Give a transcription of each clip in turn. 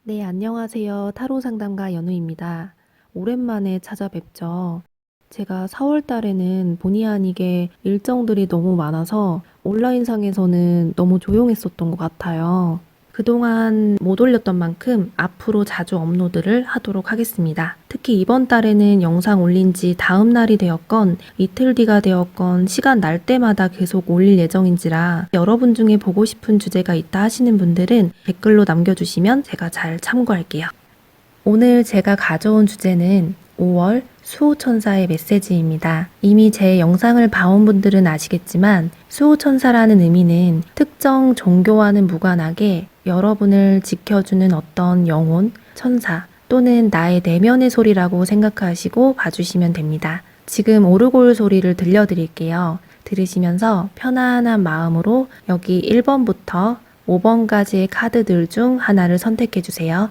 네, 안녕하세요. 타로 상담가 연우입니다. 오랜만에 찾아뵙죠. 제가 4월 달에는 본의 아니게 일정들이 너무 많아서 온라인상에서는 너무 조용했었던 것 같아요. 그동안 못 올렸던 만큼 앞으로 자주 업로드를 하도록 하겠습니다. 특히 이번 달에는 영상 올린 지 다음 날이 되었건 이틀 뒤가 되었건 시간 날 때마다 계속 올릴 예정인지라 여러분 중에 보고 싶은 주제가 있다 하시는 분들은 댓글로 남겨주시면 제가 잘 참고할게요. 오늘 제가 가져온 주제는 5월 수호천사의 메시지입니다. 이미 제 영상을 봐온 분들은 아시겠지만 수호천사라는 의미는 특정 종교와는 무관하게 여러분을 지켜주는 어떤 영혼, 천사 또는 나의 내면의 소리라고 생각하시고 봐주시면 됩니다. 지금 오르골 소리를 들려드릴게요. 들으시면서 편안한 마음으로 여기 1번부터 5번까지의 카드들 중 하나를 선택해 주세요.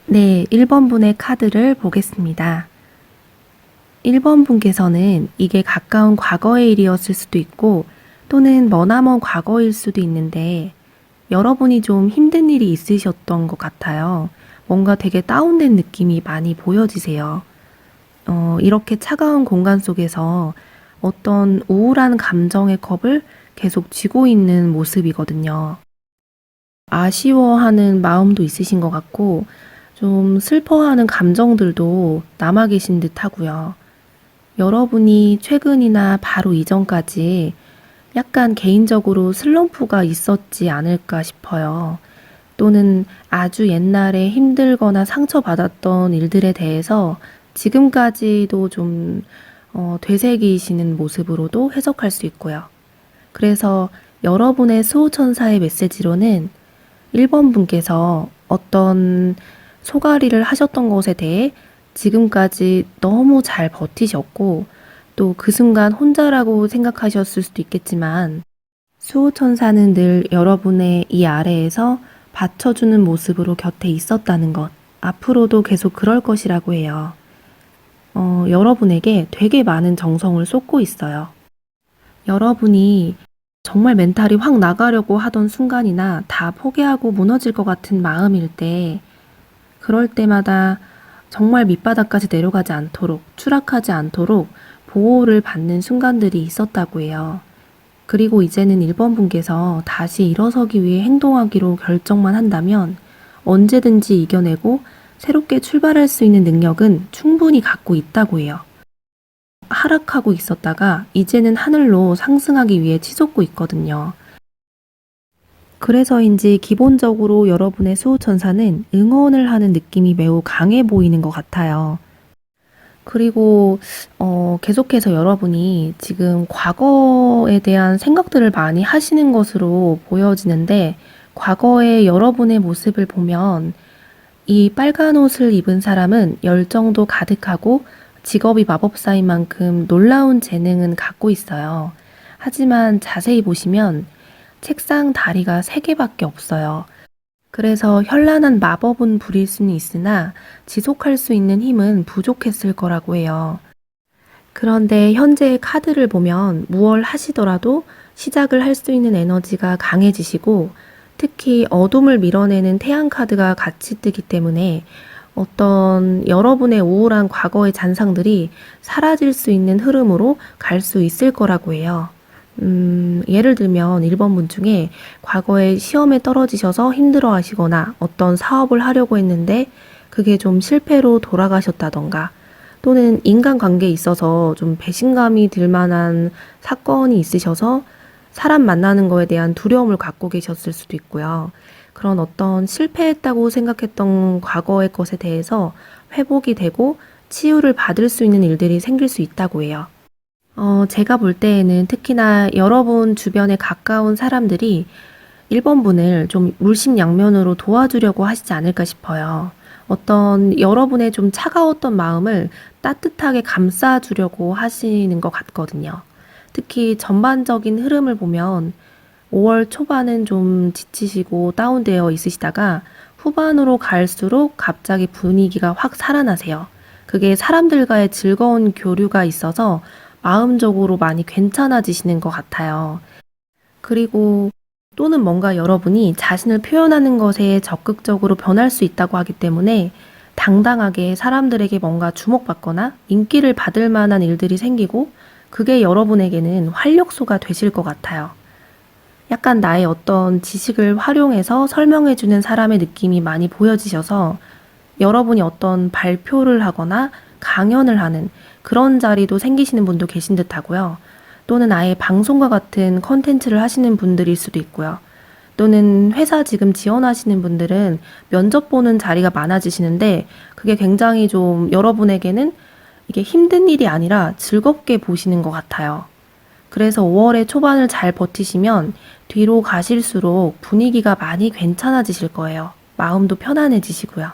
네, 1번 분의 카드를 보겠습니다. 1번 분께서는 이게 가까운 과거의 일이었을 수도 있고 또는 머나먼 과거일 수도 있는데 여러분이 좀 힘든 일이 있으셨던 것 같아요. 뭔가 되게 다운된 느낌이 많이 보여지세요. 이렇게 차가운 공간 속에서 어떤 우울한 감정의 컵을 계속 쥐고 있는 모습이거든요. 아쉬워하는 마음도 있으신 것 같고 좀 슬퍼하는 감정들도 남아 계신 듯 하고요. 여러분이 최근이나 바로 이전까지 약간 개인적으로 슬럼프가 있었지 않을까 싶어요. 또는 아주 옛날에 힘들거나 상처받았던 일들에 대해서 지금까지도 좀 되새기시는 모습으로도 해석할 수 있고요. 그래서 여러분의 수호천사의 메시지로는 1번 분께서 어떤 소가리를 하셨던 것에 대해 지금까지 너무 잘 버티셨고 또 그 순간 혼자라고 생각하셨을 수도 있겠지만 수호천사는 늘 여러분의 이 아래에서 받쳐주는 모습으로 곁에 있었다는 것, 앞으로도 계속 그럴 것이라고 해요. 여러분에게 되게 많은 정성을 쏟고 있어요. 여러분이 정말 멘탈이 확 나가려고 하던 순간이나 다 포기하고 무너질 것 같은 마음일 때 그럴 때마다 정말 밑바닥까지 내려가지 않도록, 추락하지 않도록 보호를 받는 순간들이 있었다고 해요. 그리고 이제는 1번 분께서 다시 일어서기 위해 행동하기로 결정만 한다면 언제든지 이겨내고 새롭게 출발할 수 있는 능력은 충분히 갖고 있다고 해요. 하락하고 있었다가 이제는 하늘로 상승하기 위해 치솟고 있거든요. 그래서인지 기본적으로 여러분의 수호천사는 응원을 하는 느낌이 매우 강해 보이는 것 같아요. 그리고 계속해서 여러분이 지금 과거에 대한 생각들을 많이 하시는 것으로 보여지는데 과거의 여러분의 모습을 보면 이 빨간 옷을 입은 사람은 열정도 가득하고 직업이 마법사인 만큼 놀라운 재능은 갖고 있어요. 하지만 자세히 보시면 책상 다리가 3개밖에 없어요. 그래서 현란한 마법은 부릴 수는 있으나 지속할 수 있는 힘은 부족했을 거라고 해요. 그런데 현재의 카드를 보면 무얼 하시더라도 시작을 할 수 있는 에너지가 강해지시고 특히 어둠을 밀어내는 태양 카드가 같이 뜨기 때문에 어떤 여러분의 우울한 과거의 잔상들이 사라질 수 있는 흐름으로 갈 수 있을 거라고 해요. 예를 들면 1번 분 중에 과거에 시험에 떨어지셔서 힘들어 하시거나 어떤 사업을 하려고 했는데 그게 좀 실패로 돌아가셨다던가 또는 인간관계에 있어서 좀 배신감이 들 만한 사건이 있으셔서 사람 만나는 거에 대한 두려움을 갖고 계셨을 수도 있고요. 그런 어떤 실패했다고 생각했던 과거의 것에 대해서 회복이 되고 치유를 받을 수 있는 일들이 생길 수 있다고 해요. 제가 볼 때에는 특히나 여러분 주변에 가까운 사람들이 1번 분을 좀 물심양면으로 도와주려고 하시지 않을까 싶어요. 어떤 여러분의 좀 차가웠던 마음을 따뜻하게 감싸주려고 하시는 것 같거든요. 특히 전반적인 흐름을 보면 5월 초반은 좀 지치시고 다운되어 있으시다가 후반으로 갈수록 갑자기 분위기가 확 살아나세요. 그게 사람들과의 즐거운 교류가 있어서 마음적으로 많이 괜찮아지시는 것 같아요. 그리고 또는 뭔가 여러분이 자신을 표현하는 것에 적극적으로 변할 수 있다고 하기 때문에 당당하게 사람들에게 뭔가 주목받거나 인기를 받을 만한 일들이 생기고 그게 여러분에게는 활력소가 되실 것 같아요. 약간 나의 어떤 지식을 활용해서 설명해주는 사람의 느낌이 많이 보여지셔서 여러분이 어떤 발표를 하거나 강연을 하는 그런 자리도 생기시는 분도 계신 듯하고요. 또는 아예 방송과 같은 컨텐츠를 하시는 분들일 수도 있고요. 또는 회사 지금 지원하시는 분들은 면접 보는 자리가 많아지시는데 그게 굉장히 좀 여러분에게는 이게 힘든 일이 아니라 즐겁게 보시는 것 같아요. 그래서 5월의 초반을 잘 버티시면 뒤로 가실수록 분위기가 많이 괜찮아지실 거예요. 마음도 편안해지시고요.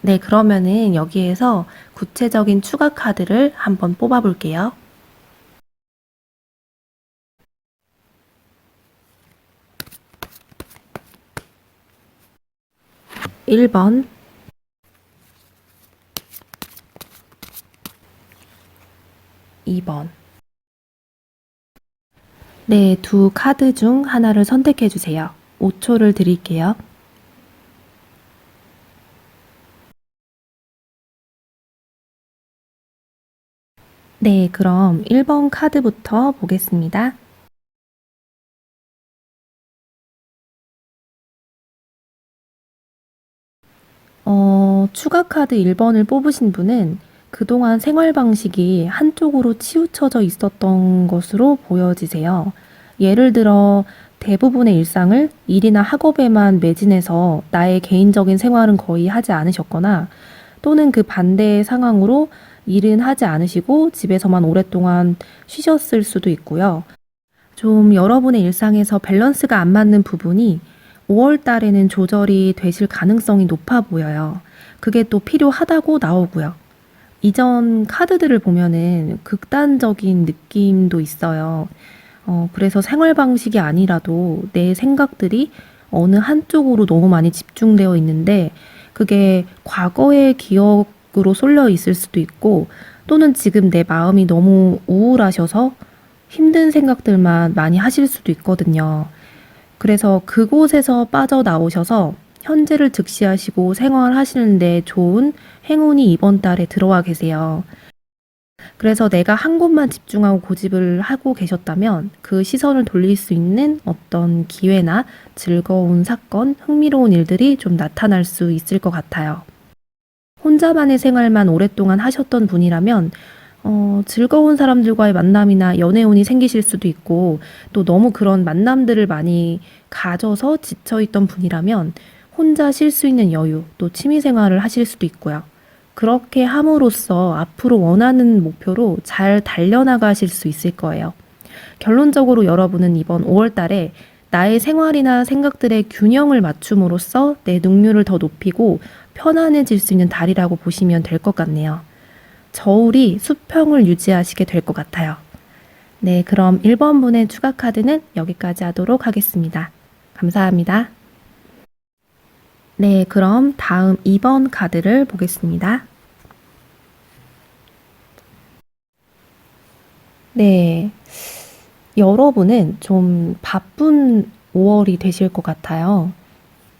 네, 그러면은 여기에서 구체적인 추가 카드를 한번 뽑아 볼게요. 1번, 2번. 네, 두 카드 중 하나를 선택해 주세요. 5초를 드릴게요. 네, 그럼 1번 카드부터 보겠습니다. 추가 카드 1번을 뽑으신 분은 그동안 생활 방식이 한쪽으로 치우쳐져 있었던 것으로 보여지세요. 예를 들어 대부분의 일상을 일이나 학업에만 매진해서 나의 개인적인 생활은 거의 하지 않으셨거나 또는 그 반대의 상황으로 일은 하지 않으시고 집에서만 오랫동안 쉬셨을 수도 있고요. 좀 여러분의 일상에서 밸런스가 안 맞는 부분이 5월 달에는 조절이 되실 가능성이 높아 보여요. 그게 또 필요하다고 나오고요. 이전 카드들을 보면은 극단적인 느낌도 있어요. 그래서 생활 방식이 아니라도 내 생각들이 어느 한쪽으로 너무 많이 집중되어 있는데 그게 과거의 기억으로 쏠려 있을 수도 있고 또는 지금 내 마음이 너무 우울하셔서 힘든 생각들만 많이 하실 수도 있거든요. 그래서 그곳에서 빠져나오셔서 현재를 즉시하시고 생활하시는데 좋은 행운이 이번 달에 들어와 계세요. 그래서 내가 한 곳만 집중하고 고집을 하고 계셨다면 그 시선을 돌릴 수 있는 어떤 기회나 즐거운 사건, 흥미로운 일들이 좀 나타날 수 있을 것 같아요. 혼자만의 생활만 오랫동안 하셨던 분이라면 즐거운 사람들과의 만남이나 연애운이 생기실 수도 있고 또 너무 그런 만남들을 많이 가져서 지쳐있던 분이라면 혼자 쉴 수 있는 여유, 또 취미 생활을 하실 수도 있고요. 그렇게 함으로써 앞으로 원하는 목표로 잘 달려나가실 수 있을 거예요. 결론적으로 여러분은 이번 5월 달에 나의 생활이나 생각들의 균형을 맞춤으로써 내 능률을 더 높이고 편안해질 수 있는 달이라고 보시면 될 것 같네요. 저울이 수평을 유지하시게 될 것 같아요. 네, 그럼 1번 분의 추가 카드는 여기까지 하도록 하겠습니다. 감사합니다. 네, 그럼 다음 2번 카드를 보겠습니다. 네, 여러분은 좀 바쁜 5월이 되실 것 같아요.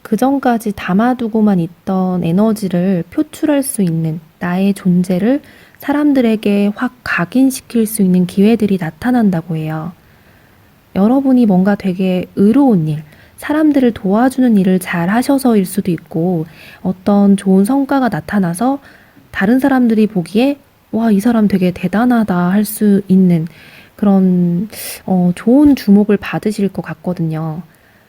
그 전까지 담아두고만 있던 에너지를 표출할 수 있는 나의 존재를 사람들에게 확 각인시킬 수 있는 기회들이 나타난다고 해요. 여러분이 뭔가 되게 의로운 일, 사람들을 도와주는 일을 잘 하셔서일 수도 있고 어떤 좋은 성과가 나타나서 다른 사람들이 보기에 와, 이 사람 되게 대단하다 할 수 있는 그런 좋은 주목을 받으실 것 같거든요.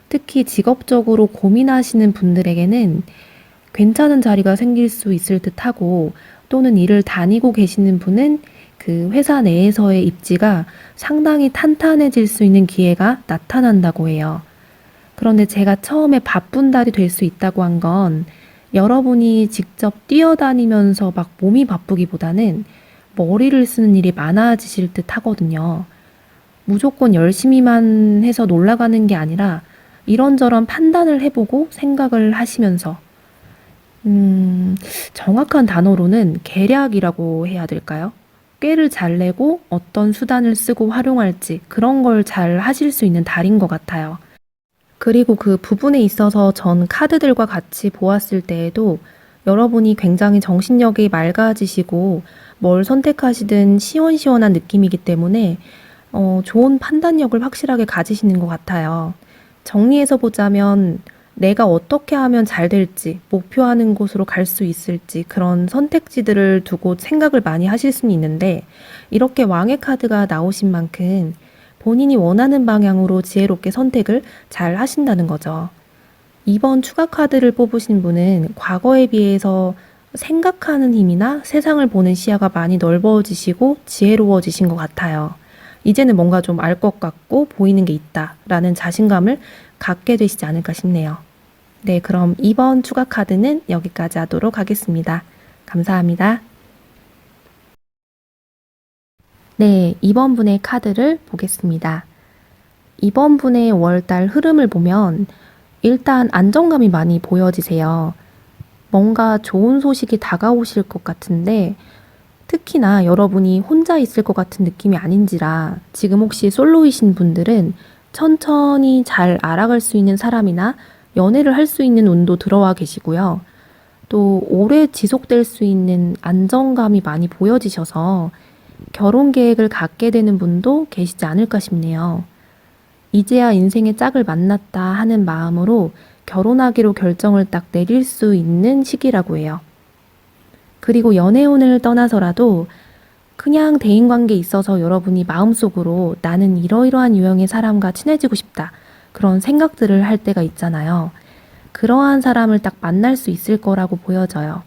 특히 직업적으로 고민하시는 분들에게는 괜찮은 자리가 생길 수 있을 듯하고 또는 일을 다니고 계시는 분은 그 회사 내에서의 입지가 상당히 탄탄해질 수 있는 기회가 나타난다고 해요. 그런데 제가 처음에 바쁜 달이 될 수 있다고 한 건 여러분이 직접 뛰어다니면서 막 몸이 바쁘기보다는 머리를 쓰는 일이 많아지실 듯 하거든요. 무조건 열심히만 해서 놀아가는 게 아니라 이런저런 판단을 해보고 생각을 하시면서, 정확한 단어로는 계략이라고 해야 될까요? 꾀를 잘 내고 어떤 수단을 쓰고 활용할지 그런 걸 잘 하실 수 있는 달인 것 같아요. 그리고 그 부분에 있어서 전 카드들과 같이 보았을 때에도 여러분이 굉장히 정신력이 맑아지시고 뭘 선택하시든 시원시원한 느낌이기 때문에 좋은 판단력을 확실하게 가지시는 것 같아요. 정리해서 보자면 내가 어떻게 하면 잘 될지, 목표하는 곳으로 갈 수 있을지 그런 선택지들을 두고 생각을 많이 하실 수는 있는데 이렇게 왕의 카드가 나오신 만큼 본인이 원하는 방향으로 지혜롭게 선택을 잘 하신다는 거죠. 이번 추가 카드를 뽑으신 분은 과거에 비해서 생각하는 힘이나 세상을 보는 시야가 많이 넓어지시고 지혜로워지신 것 같아요. 이제는 뭔가 좀 알 것 같고 보이는 게 있다라는 자신감을 갖게 되시지 않을까 싶네요. 네, 그럼 이번 추가 카드는 여기까지 하도록 하겠습니다. 감사합니다. 네, 이번 분의 카드를 보겠습니다. 이번 분의 월달 흐름을 보면 일단 안정감이 많이 보여지세요. 뭔가 좋은 소식이 다가오실 것 같은데 특히나 여러분이 혼자 있을 것 같은 느낌이 아닌지라 지금 혹시 솔로이신 분들은 천천히 잘 알아갈 수 있는 사람이나 연애를 할 수 있는 운도 들어와 계시고요. 또 오래 지속될 수 있는 안정감이 많이 보여지셔서 결혼 계획을 갖게 되는 분도 계시지 않을까 싶네요. 이제야 인생의 짝을 만났다 하는 마음으로 결혼하기로 결정을 딱 내릴 수 있는 시기라고 해요. 그리고 연애운을 떠나서라도 그냥 대인관계에 있어서 여러분이 마음속으로 나는 이러이러한 유형의 사람과 친해지고 싶다. 그런 생각들을 할 때가 있잖아요. 그러한 사람을 딱 만날 수 있을 거라고 보여져요.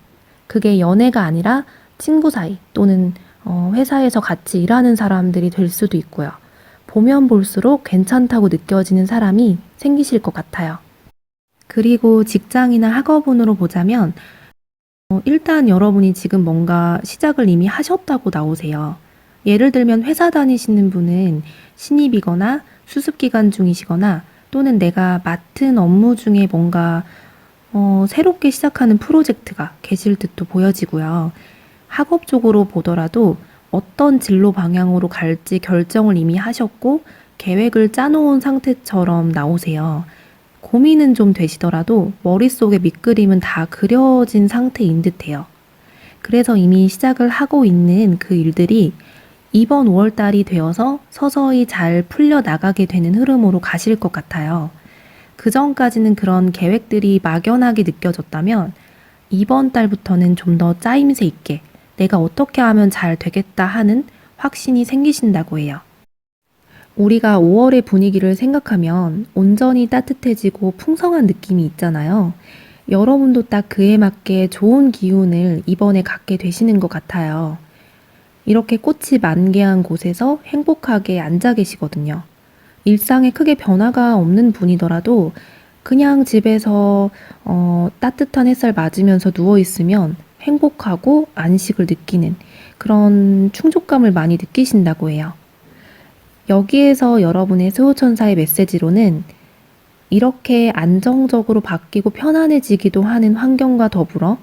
그게 연애가 아니라 친구 사이 또는 회사에서 같이 일하는 사람들이 될 수도 있고요. 보면 볼수록 괜찮다고 느껴지는 사람이 생기실 것 같아요. 그리고 직장이나 학업운으로 보자면 일단 여러분이 지금 뭔가 시작을 이미 하셨다고 나오세요. 예를 들면 회사 다니시는 분은 신입이거나 수습기간 중이시거나 또는 내가 맡은 업무 중에 뭔가 새롭게 시작하는 프로젝트가 계실 듯도 보여지고요. 학업 쪽으로 보더라도 어떤 진로 방향으로 갈지 결정을 이미 하셨고 계획을 짜놓은 상태처럼 나오세요. 고민은 좀 되시더라도 머릿속에 밑그림은 다 그려진 상태인 듯해요. 그래서 이미 시작을 하고 있는 그 일들이 이번 5월달이 되어서 서서히 잘 풀려나가게 되는 흐름으로 가실 것 같아요. 그 전까지는 그런 계획들이 막연하게 느껴졌다면 이번 달부터는 좀 더 짜임새 있게 내가 어떻게 하면 잘 되겠다 하는 확신이 생기신다고 해요. 우리가 5월의 분위기를 생각하면 온전히 따뜻해지고 풍성한 느낌이 있잖아요. 여러분도 딱 그에 맞게 좋은 기운을 이번에 갖게 되시는 것 같아요. 이렇게 꽃이 만개한 곳에서 행복하게 앉아 계시거든요. 일상에 크게 변화가 없는 분이더라도 그냥 집에서 따뜻한 햇살 맞으면서 누워 있으면 행복하고 안식을 느끼는 그런 충족감을 많이 느끼신다고 해요. 여기에서 여러분의 수호천사의 메시지로는 이렇게 안정적으로 바뀌고 편안해지기도 하는 환경과 더불어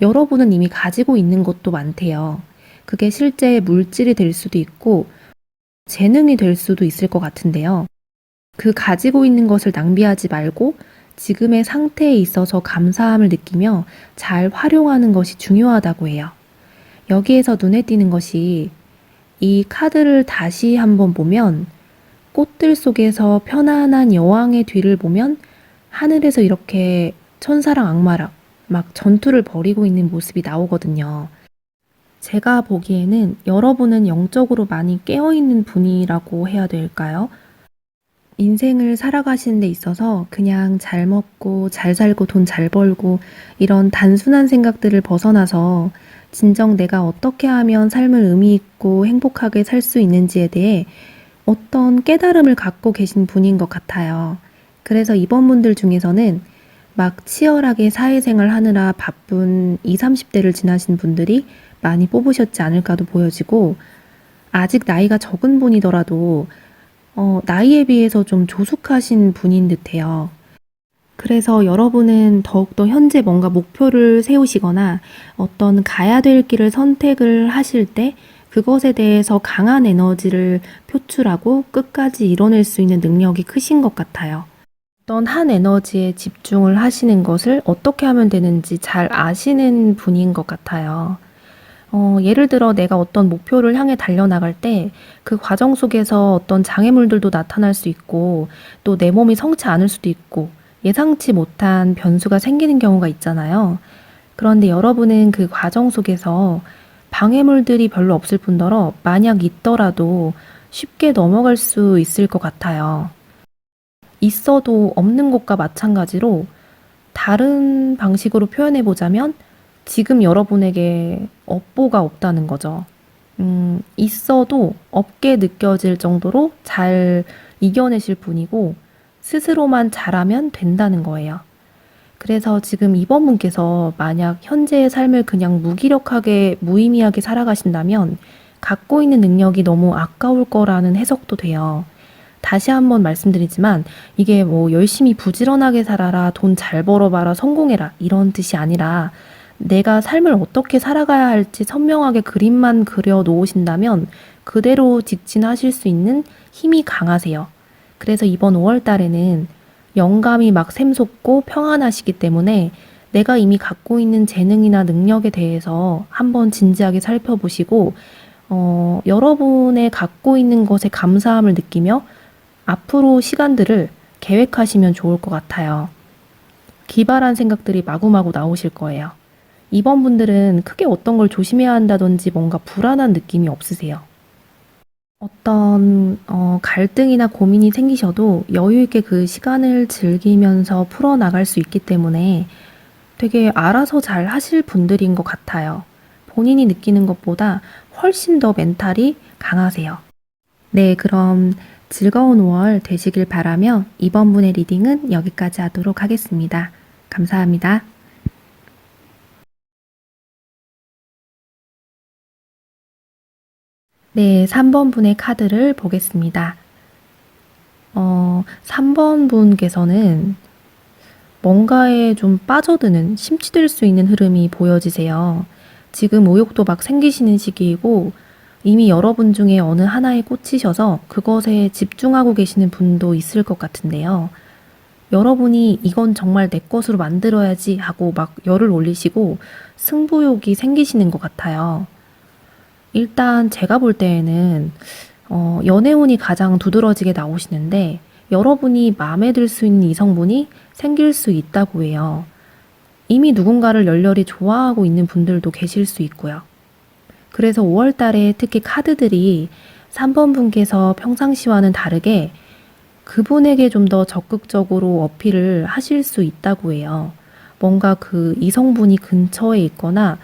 여러분은 이미 가지고 있는 것도 많대요. 그게 실제 물질이 될 수도 있고 재능이 될 수도 있을 것 같은데요. 그 가지고 있는 것을 낭비하지 말고 지금의 상태에 있어서 감사함을 느끼며 잘 활용하는 것이 중요하다고 해요. 여기에서 눈에 띄는 것이 이 카드를 다시 한번 보면 꽃들 속에서 편안한 여왕의 뒤를 보면 하늘에서 이렇게 천사랑 악마랑 막 전투를 벌이고 있는 모습이 나오거든요. 제가 보기에는 여러분은 영적으로 많이 깨어있는 분이라고 해야 될까요? 인생을 살아가시는 데 있어서 그냥 잘 먹고 잘 살고 돈 잘 벌고 이런 단순한 생각들을 벗어나서 진정 내가 어떻게 하면 삶을 의미 있고 행복하게 살 수 있는지에 대해 어떤 깨달음을 갖고 계신 분인 것 같아요. 그래서 이번 분들 중에서는 막 치열하게 사회생활 하느라 바쁜 20, 30대를 지나신 분들이 많이 뽑으셨지 않을까도 보여지고 아직 나이가 적은 분이더라도 나이에 비해서 좀 조숙하신 분인 듯해요. 그래서 여러분은 더욱더 현재 뭔가 목표를 세우시거나 어떤 가야 될 길을 선택을 하실 때 그것에 대해서 강한 에너지를 표출하고 끝까지 이뤄낼 수 있는 능력이 크신 것 같아요. 어떤 한 에너지에 집중을 하시는 것을 어떻게 하면 되는지 잘 아시는 분인 것 같아요. 예를 들어 내가 어떤 목표를 향해 달려나갈 때 그 과정 속에서 어떤 장애물들도 나타날 수 있고 또 내 몸이 성치 않을 수도 있고 예상치 못한 변수가 생기는 경우가 있잖아요. 그런데 여러분은 그 과정 속에서 방해물들이 별로 없을 뿐더러 만약 있더라도 쉽게 넘어갈 수 있을 것 같아요. 있어도 없는 것과 마찬가지로 다른 방식으로 표현해 보자면 지금 여러분에게 업보가 없다는 거죠. 있어도 없게 느껴질 정도로 잘 이겨내실 분이고 스스로만 잘하면 된다는 거예요. 그래서 지금 이번 분께서 만약 현재의 삶을 그냥 무기력하게 무의미하게 살아가신다면 갖고 있는 능력이 너무 아까울 거라는 해석도 돼요. 다시 한번 말씀드리지만 이게 뭐 열심히 부지런하게 살아라, 돈 잘 벌어봐라, 성공해라 이런 뜻이 아니라 내가 삶을 어떻게 살아가야 할지 선명하게 그림만 그려 놓으신다면 그대로 직진하실 수 있는 힘이 강하세요. 그래서 이번 5월 달에는 영감이 막 샘솟고 평안하시기 때문에 내가 이미 갖고 있는 재능이나 능력에 대해서 한번 진지하게 살펴보시고 여러분의 갖고 있는 것에 감사함을 느끼며 앞으로 시간들을 계획하시면 좋을 것 같아요. 기발한 생각들이 마구마구 나오실 거예요. 이번 분들은 크게 어떤 걸 조심해야 한다든지 뭔가 불안한 느낌이 없으세요. 어떤 갈등이나 고민이 생기셔도 여유 있게 그 시간을 즐기면서 풀어나갈 수 있기 때문에 되게 알아서 잘 하실 분들인 것 같아요. 본인이 느끼는 것보다 훨씬 더 멘탈이 강하세요. 네, 그럼 즐거운 5월 되시길 바라며 이번 분의 리딩은 여기까지 하도록 하겠습니다. 감사합니다. 네, 3번 분의 카드를 보겠습니다. 3번 분께서는 뭔가에 좀 빠져드는, 심취될 수 있는 흐름이 보여지세요. 지금 의욕도 막 생기시는 시기이고 이미 여러분 중에 어느 하나에 꽂히셔서 그것에 집중하고 계시는 분도 있을 것 같은데요. 여러분이 이건 정말 내 것으로 만들어야지 하고 막 열을 올리시고 승부욕이 생기시는 것 같아요. 일단 제가 볼 때에는 연애운이 가장 두드러지게 나오시는데 여러분이 마음에 들 수 있는 이성분이 생길 수 있다고 해요. 이미 누군가를 열렬히 좋아하고 있는 분들도 계실 수 있고요. 그래서 5월 달에 특히 카드들이 3번 분께서 평상시와는 다르게 그분에게 좀 더 적극적으로 어필을 하실 수 있다고 해요. 뭔가 그 이성분이 근처에 있거나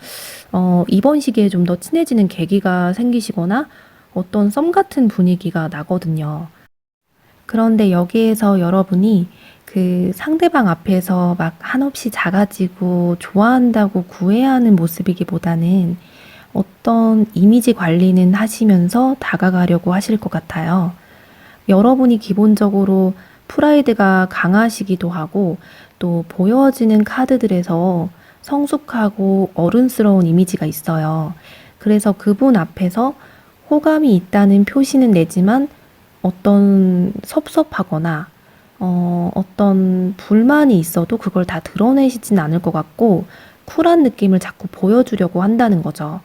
이번 시기에 좀 더 친해지는 계기가 생기시거나 어떤 썸 같은 분위기가 나거든요. 그런데 여기에서 여러분이 그 상대방 앞에서 막 한없이 작아지고 좋아한다고 구애해야 하는 모습이기보다는 어떤 이미지 관리는 하시면서 다가가려고 하실 것 같아요. 여러분이 기본적으로 프라이드가 강하시기도 하고 또 보여지는 카드들에서 성숙하고 어른스러운 이미지가 있어요. 그래서 그분 앞에서 호감이 있다는 표시는 내지만 어떤 섭섭하거나 어떤 불만이 있어도 그걸 다 드러내시진 않을 것 같고 쿨한 느낌을 자꾸 보여주려고 한다는 거죠.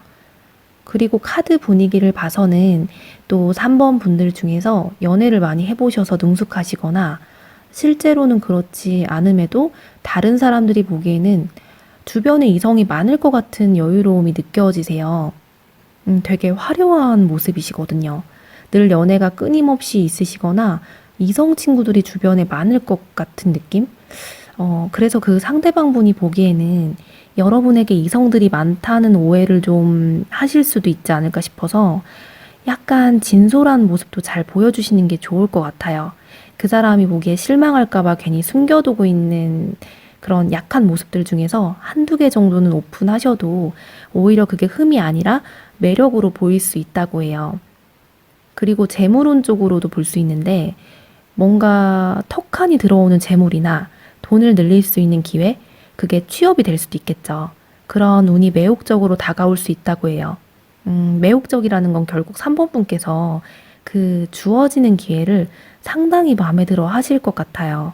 그리고 카드 분위기를 봐서는 또 3번 분들 중에서 연애를 많이 해보셔서 능숙하시거나 실제로는 그렇지 않음에도 다른 사람들이 보기에는 주변에 이성이 많을 것 같은 여유로움이 느껴지세요. 되게 화려한 모습이시거든요. 늘 연애가 끊임없이 있으시거나 이성 친구들이 주변에 많을 것 같은 느낌? 그래서 그 상대방 분이 보기에는 여러분에게 이성들이 많다는 오해를 좀 하실 수도 있지 않을까 싶어서 약간 진솔한 모습도 잘 보여주시는 게 좋을 것 같아요. 그 사람이 보기에 실망할까봐 괜히 숨겨두고 있는 그런 약한 모습들 중에서 한두 개 정도는 오픈하셔도 오히려 그게 흠이 아니라 매력으로 보일 수 있다고 해요. 그리고 재물운 쪽으로도 볼 수 있는데 뭔가 턱하니 들어오는 재물이나 돈을 늘릴 수 있는 기회, 그게 취업이 될 수도 있겠죠. 그런 운이 매혹적으로 다가올 수 있다고 해요. 매혹적이라는 건 결국 3번 분께서 그 주어지는 기회를 상당히 마음에 들어 하실 것 같아요.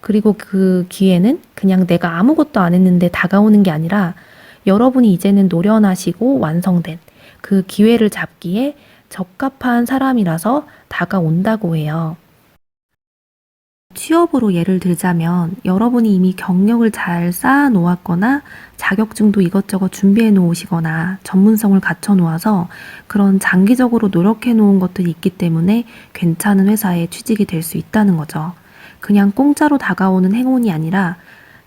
그리고 그 기회는 그냥 내가 아무것도 안 했는데 다가오는 게 아니라 여러분이 이제는 노련하시고 완성된 그 기회를 잡기에 적합한 사람이라서 다가온다고 해요. 취업으로 예를 들자면 여러분이 이미 경력을 잘 쌓아 놓았거나 자격증도 이것저것 준비해 놓으시거나 전문성을 갖춰 놓아서 그런 장기적으로 노력해 놓은 것들이 있기 때문에 괜찮은 회사에 취직이 될 수 있다는 거죠. 그냥 공짜로 다가오는 행운이 아니라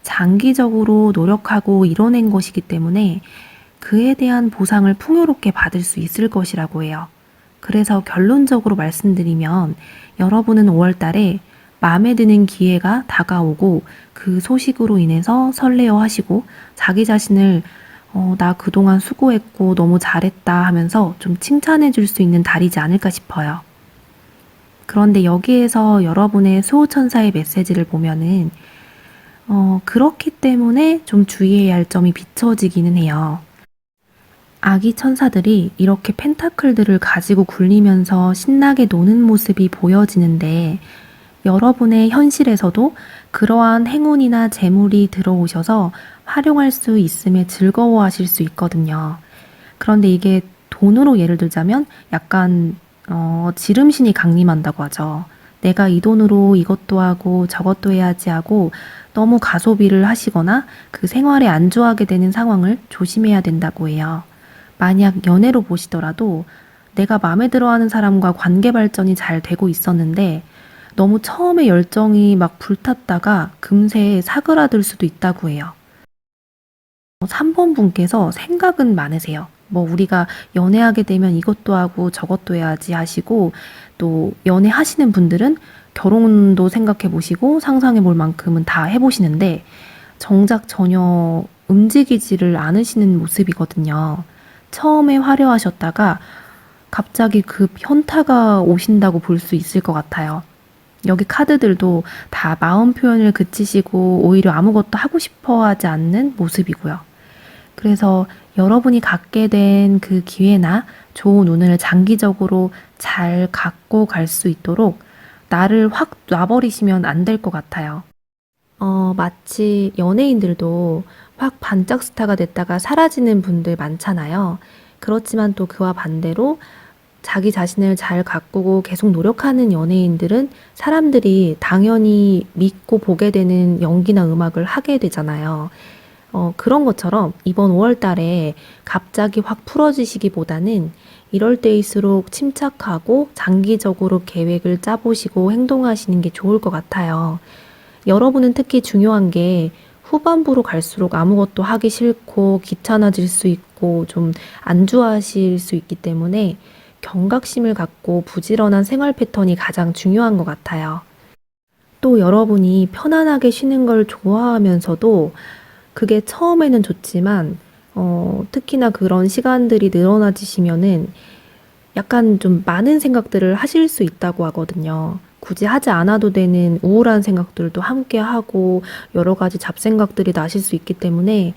장기적으로 노력하고 이뤄낸 것이기 때문에 그에 대한 보상을 풍요롭게 받을 수 있을 것이라고 해요. 그래서 결론적으로 말씀드리면 여러분은 5월 달에 마음에 드는 기회가 다가오고 그 소식으로 인해서 설레어 하시고 자기 자신을 나 그동안 수고했고 너무 잘했다 하면서 좀 칭찬해 줄 수 있는 달이지 않을까 싶어요. 그런데 여기에서 여러분의 수호천사의 메시지를 보면은 그렇기 때문에 좀 주의해야 할 점이 비춰지기는 해요. 아기 천사들이 이렇게 펜타클들을 가지고 굴리면서 신나게 노는 모습이 보여지는데 여러분의 현실에서도 그러한 행운이나 재물이 들어오셔서 활용할 수 있음에 즐거워하실 수 있거든요. 그런데 이게 돈으로 예를 들자면 약간 지름신이 강림한다고 하죠. 내가 이 돈으로 이것도 하고 저것도 해야지 하고 너무 가소비를 하시거나 그 생활에 안주하게 되는 상황을 조심해야 된다고 해요. 만약 연애로 보시더라도 내가 마음에 들어하는 사람과 관계 발전이 잘 되고 있었는데 너무 처음에 열정이 막 불탔다가 금세 사그라들 수도 있다고 해요. 3번 분께서 생각은 많으세요. 뭐 우리가 연애하게 되면 이것도 하고 저것도 해야지 하시고 또 연애하시는 분들은 결혼도 생각해 보시고 상상해 볼 만큼은 다 해보시는데 정작 전혀 움직이지를 않으시는 모습이거든요. 처음에 화려하셨다가 갑자기 그 현타가 오신다고 볼 수 있을 것 같아요. 여기 카드들도 다 마음 표현을 그치시고 오히려 아무것도 하고 싶어 하지 않는 모습이고요. 그래서 여러분이 갖게 된 그 기회나 좋은 운을 장기적으로 잘 갖고 갈 수 있도록 나를 확 놔버리시면 안 될 것 같아요. 마치 연예인들도 확 반짝 스타가 됐다가 사라지는 분들 많잖아요. 그렇지만 또 그와 반대로 자기 자신을 잘 가꾸고 계속 노력하는 연예인들은 사람들이 당연히 믿고 보게 되는 연기나 음악을 하게 되잖아요. 그런 것처럼 이번 5월 달에 갑자기 확 풀어지시기보다는 이럴 때일수록 침착하고 장기적으로 계획을 짜보시고 행동하시는 게 좋을 것 같아요. 여러분은 특히 중요한 게 후반부로 갈수록 아무것도 하기 싫고 귀찮아질 수 있고 좀 안주하실 수 있기 때문에 경각심을 갖고 부지런한 생활 패턴이 가장 중요한 것 같아요. 또 여러분이 편안하게 쉬는 걸 좋아하면서도 그게 처음에는 좋지만 특히나 그런 시간들이 늘어나지시면은 약간 좀 많은 생각들을 하실 수 있다고 하거든요. 굳이 하지 않아도 되는 우울한 생각들도 함께 하고 여러 가지 잡생각들이 나실 수 있기 때문에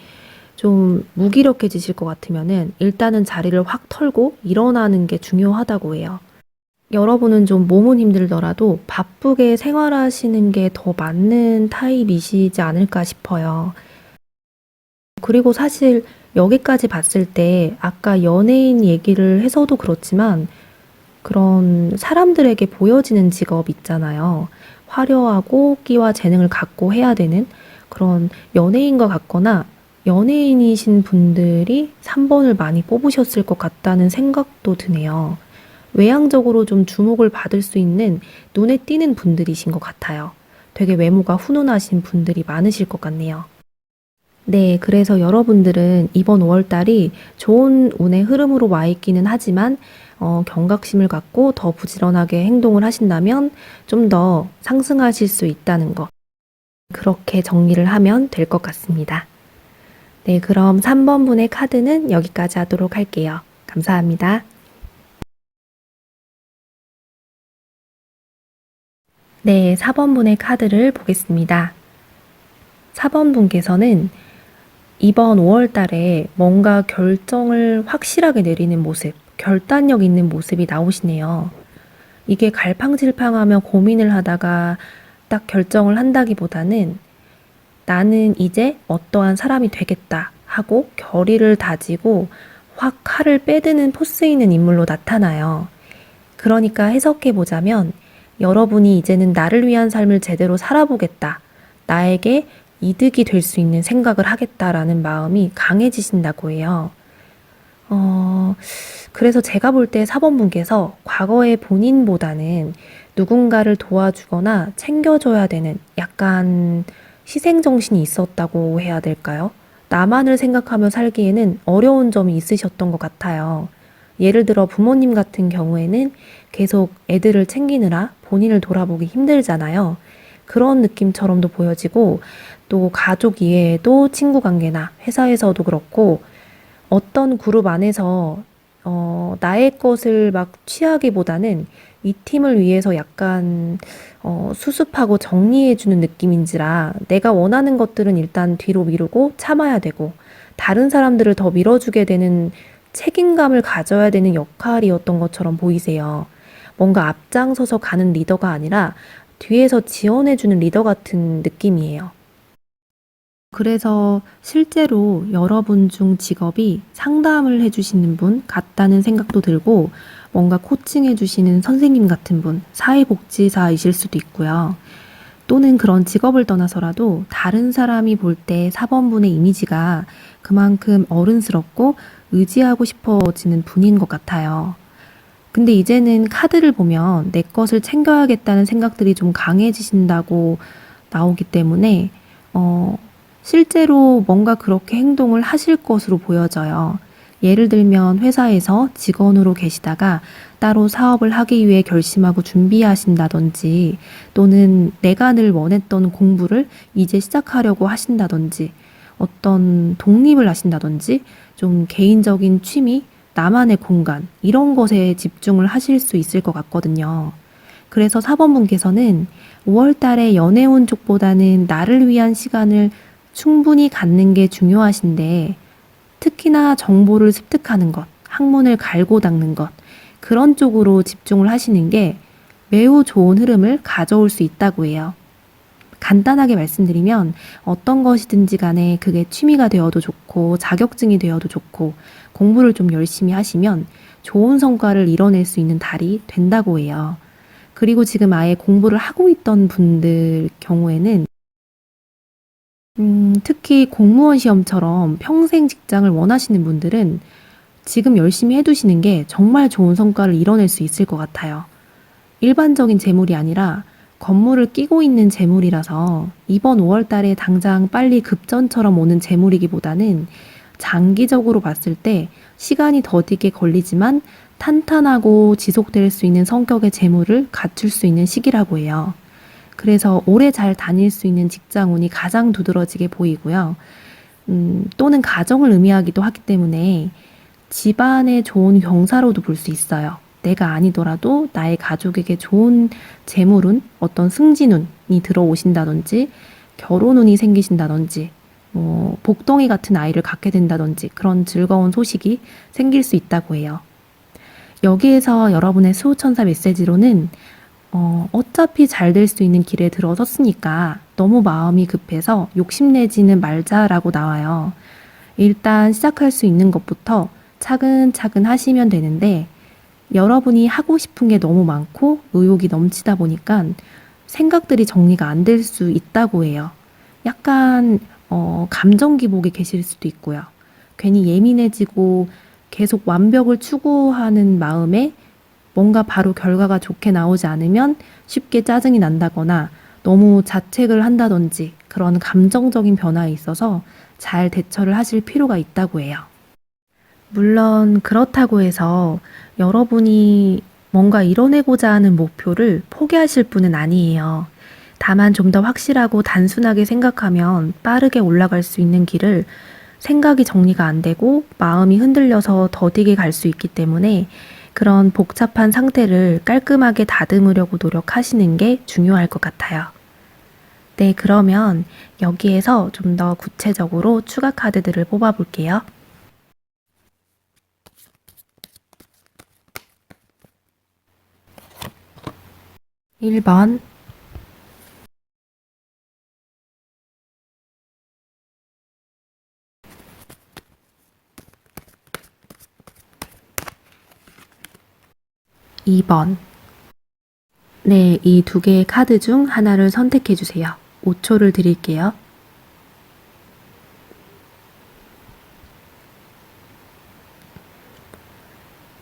좀 무기력해지실 것 같으면은 일단은 자리를 확 털고 일어나는 게 중요하다고 해요. 여러분은 좀 몸은 힘들더라도 바쁘게 생활하시는 게 더 맞는 타입이시지 않을까 싶어요. 그리고 사실 여기까지 봤을 때 아까 연예인 얘기를 해서도 그렇지만 그런 사람들에게 보여지는 직업 있잖아요. 화려하고 끼와 재능을 갖고 해야 되는 그런 연예인과 같거나 연예인이신 분들이 3번을 많이 뽑으셨을 것 같다는 생각도 드네요. 외향적으로 좀 주목을 받을 수 있는 눈에 띄는 분들이신 것 같아요. 되게 외모가 훈훈하신 분들이 많으실 것 같네요. 네, 그래서 여러분들은 이번 5월 달이 좋은 운의 흐름으로 와 있기는 하지만 경각심을 갖고 더 부지런하게 행동을 하신다면 좀 더 상승하실 수 있다는 거. 그렇게 정리를 하면 될 것 같습니다. 네, 그럼 3번 분의 카드는 여기까지 하도록 할게요. 감사합니다. 네, 4번분의 카드를 보겠습니다. 4번분께서는 이번 5월 달에 뭔가 결정을 확실하게 내리는 모습, 결단력 있는 모습이 나오시네요. 이게 갈팡질팡하며 고민을 하다가 딱 결정을 한다기보다는 나는 이제 어떠한 사람이 되겠다 하고 결의를 다지고 확 칼을 빼드는 포스 있는 인물로 나타나요. 그러니까 해석해보자면 여러분이 이제는 나를 위한 삶을 제대로 살아보겠다. 나에게 이득이 될 수 있는 생각을 하겠다라는 마음이 강해지신다고 해요. 그래서 제가 볼 때 4번분께서 과거의 본인보다는 누군가를 도와주거나 챙겨줘야 되는 약간 희생정신이 있었다고 해야 될까요? 나만을 생각하며 살기에는 어려운 점이 있으셨던 것 같아요. 예를 들어 부모님 같은 경우에는 계속 애들을 챙기느라 본인을 돌아보기 힘들잖아요. 그런 느낌처럼도 보여지고 또 가족 이외에도 친구 관계나 회사에서도 그렇고 어떤 그룹 안에서 나의 것을 막 취하기보다는 이 팀을 위해서 약간 수습하고 정리해주는 느낌인지라 내가 원하는 것들은 일단 뒤로 미루고 참아야 되고 다른 사람들을 더 밀어주게 되는 책임감을 가져야 되는 역할이었던 것처럼 보이세요. 뭔가 앞장서서 가는 리더가 아니라 뒤에서 지원해주는 리더 같은 느낌이에요. 그래서 실제로 여러분 중 직업이 상담을 해주시는 분 같다는 생각도 들고 뭔가 코칭해주시는 선생님 같은 분, 사회복지사이실 수도 있고요. 또는 그런 직업을 떠나서라도 다른 사람이 볼 때 4번분의 이미지가 그만큼 어른스럽고 의지하고 싶어지는 분인 것 같아요. 근데 이제는 카드를 보면 내 것을 챙겨야겠다는 생각들이 좀 강해지신다고 나오기 때문에 실제로 뭔가 그렇게 행동을 하실 것으로 보여져요. 예를 들면 회사에서 직원으로 계시다가 따로 사업을 하기 위해 결심하고 준비하신다든지 또는 내가 늘 원했던 공부를 이제 시작하려고 하신다든지 어떤 독립을 하신다든지 좀 개인적인 취미, 나만의 공간 이런 것에 집중을 하실 수 있을 것 같거든요. 그래서 4번분께서는 5월 달에 연애운 쪽보다는 나를 위한 시간을 충분히 갖는 게 중요하신데 특히나 정보를 습득하는 것, 학문을 갈고 닦는 것 그런 쪽으로 집중을 하시는 게 매우 좋은 흐름을 가져올 수 있다고 해요. 간단하게 말씀드리면 어떤 것이든지 간에 그게 취미가 되어도 좋고 자격증이 되어도 좋고 공부를 좀 열심히 하시면 좋은 성과를 이뤄낼 수 있는 달이 된다고 해요. 그리고 지금 아예 공부를 하고 있던 분들 경우에는 특히 공무원 시험처럼 평생 직장을 원하시는 분들은 지금 열심히 해두시는 게 정말 좋은 성과를 이뤄낼 수 있을 것 같아요. 일반적인 재물이 아니라 건물을 끼고 있는 재물이라서 이번 5월 달에 당장 빨리 급전처럼 오는 재물이기보다는 장기적으로 봤을 때 시간이 더디게 걸리지만 탄탄하고 지속될 수 있는 성격의 재물을 갖출 수 있는 시기라고 해요. 그래서 오래 잘 다닐 수 있는 직장운이 가장 두드러지게 보이고요. 또는 가정을 의미하기도 하기 때문에 집안의 좋은 경사로도 볼 수 있어요. 내가 아니더라도 나의 가족에게 좋은 재물운, 어떤 승진운이 들어오신다든지 결혼운이 생기신다든지 복덩이 같은 아이를 갖게 된다든지 그런 즐거운 소식이 생길 수 있다고 해요. 여기에서 여러분의 수호천사 메시지로는 어차피 잘 될 수 있는 길에 들어섰으니까 너무 마음이 급해서 욕심내지는 말자라고 나와요. 일단 시작할 수 있는 것부터 차근차근 하시면 되는데 여러분이 하고 싶은 게 너무 많고 의욕이 넘치다 보니까 생각들이 정리가 안 될 수 있다고 해요. 약간 감정 기복에 계실 수도 있고요. 괜히 예민해지고 계속 완벽을 추구하는 마음에 뭔가 바로 결과가 좋게 나오지 않으면 쉽게 짜증이 난다거나 너무 자책을 한다든지 그런 감정적인 변화에 있어서 잘 대처를 하실 필요가 있다고 해요. 물론 그렇다고 해서 여러분이 뭔가 이뤄내고자 하는 목표를 포기하실 분은 아니에요. 다만 좀 더 확실하고 단순하게 생각하면 빠르게 올라갈 수 있는 길을 생각이 정리가 안 되고 마음이 흔들려서 더디게 갈 수 있기 때문에 그런 복잡한 상태를 깔끔하게 다듬으려고 노력하시는 게 중요할 것 같아요. 네, 그러면 여기에서 좀 더 구체적으로 추가 카드들을 뽑아 볼게요. 1번, 2번. 네, 이 두 개의 카드 중 하나를 선택해 주세요. 5초를 드릴게요.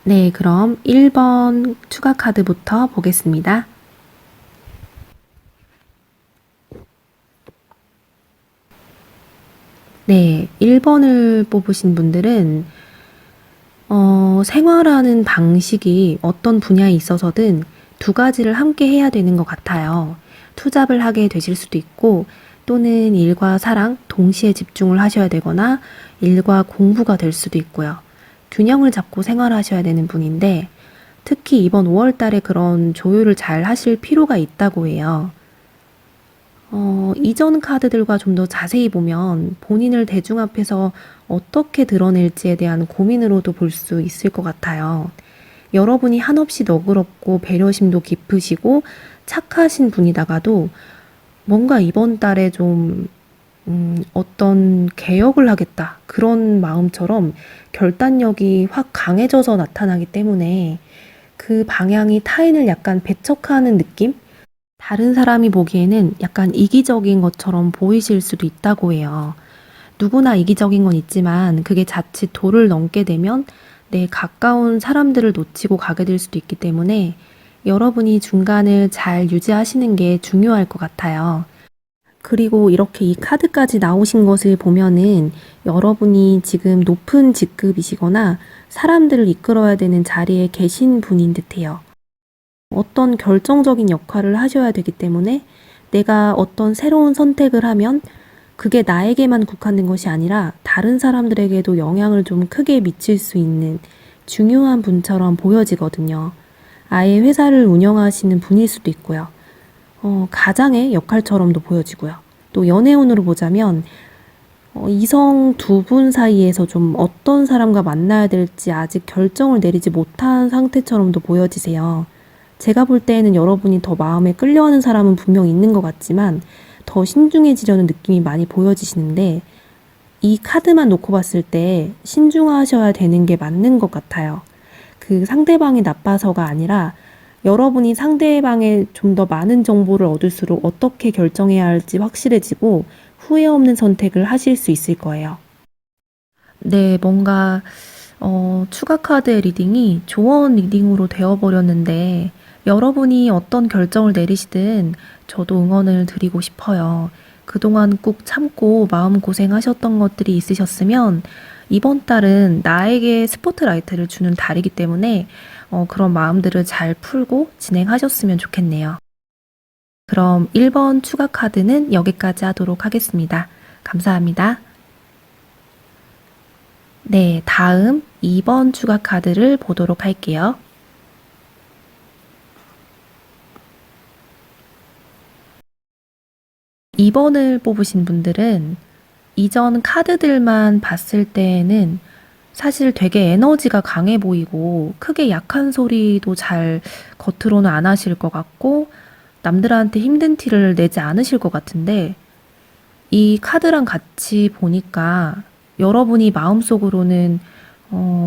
네, 그럼 1번 추가 카드부터 보겠습니다. 네, 1번을 뽑으신 분들은 생활하는 방식이 어떤 분야에 있어서든 두 가지를 함께 해야 되는 것 같아요. 투잡을 하게 되실 수도 있고 또는 일과 사랑 동시에 집중을 하셔야 되거나 일과 공부가 될 수도 있고요. 균형을 잡고 생활하셔야 되는 분인데 특히 이번 5월 달에 그런 조율을 잘 하실 필요가 있다고 해요. 이전 카드들과 좀 더 자세히 보면 본인을 대중 앞에서 어떻게 드러낼지에 대한 고민으로도 볼 수 있을 것 같아요. 여러분이 한없이 너그럽고 배려심도 깊으시고 착하신 분이다가도 뭔가 이번 달에 좀, 어떤 개혁을 하겠다. 그런 마음처럼 결단력이 확 강해져서 나타나기 때문에 그 방향이 타인을 약간 배척하는 느낌? 다른 사람이 보기에는 약간 이기적인 것처럼 보이실 수도 있다고 해요. 누구나 이기적인 건 있지만 그게 자칫 도를 넘게 되면 내 가까운 사람들을 놓치고 가게 될 수도 있기 때문에 여러분이 중간을 잘 유지하시는 게 중요할 것 같아요. 그리고 이렇게 이 카드까지 나오신 것을 보면은 여러분이 지금 높은 직급이시거나 사람들을 이끌어야 되는 자리에 계신 분인 듯해요. 어떤 결정적인 역할을 하셔야 되기 때문에 내가 어떤 새로운 선택을 하면 그게 나에게만 국한된 것이 아니라 다른 사람들에게도 영향을 좀 크게 미칠 수 있는 중요한 분처럼 보여지거든요. 아예 회사를 운영하시는 분일 수도 있고요. 가장의 역할처럼도 보여지고요. 또 연애운으로 보자면 이성 두 분 사이에서 좀 어떤 사람과 만나야 될지 아직 결정을 내리지 못한 상태처럼도 보여지세요. 제가 볼 때에는 여러분이 더 마음에 끌려하는 사람은 분명 있는 것 같지만 더 신중해지려는 느낌이 많이 보여지시는데 이 카드만 놓고 봤을 때 신중하셔야 되는 게 맞는 것 같아요. 그 상대방이 나빠서가 아니라 여러분이 상대방의 좀 더 많은 정보를 얻을수록 어떻게 결정해야 할지 확실해지고 후회 없는 선택을 하실 수 있을 거예요. 네, 뭔가 추가 카드의 리딩이 조언 리딩으로 되어버렸는데 여러분이 어떤 결정을 내리시든 저도 응원을 드리고 싶어요. 그동안 꾹 참고 마음고생하셨던 것들이 있으셨으면 이번 달은 나에게 스포트라이트를 주는 달이기 때문에 그런 마음들을 잘 풀고 진행하셨으면 좋겠네요. 그럼 1번 추가 카드는 여기까지 하도록 하겠습니다. 감사합니다. 네, 다음 2번 추가 카드를 보도록 할게요. 2번을 뽑으신 분들은 이전 카드들만 봤을 때에는 사실 되게 에너지가 강해 보이고 크게 약한 소리도 잘 겉으로는 안 하실 것 같고 남들한테 힘든 티를 내지 않으실 것 같은데 이 카드랑 같이 보니까 여러분이 마음속으로는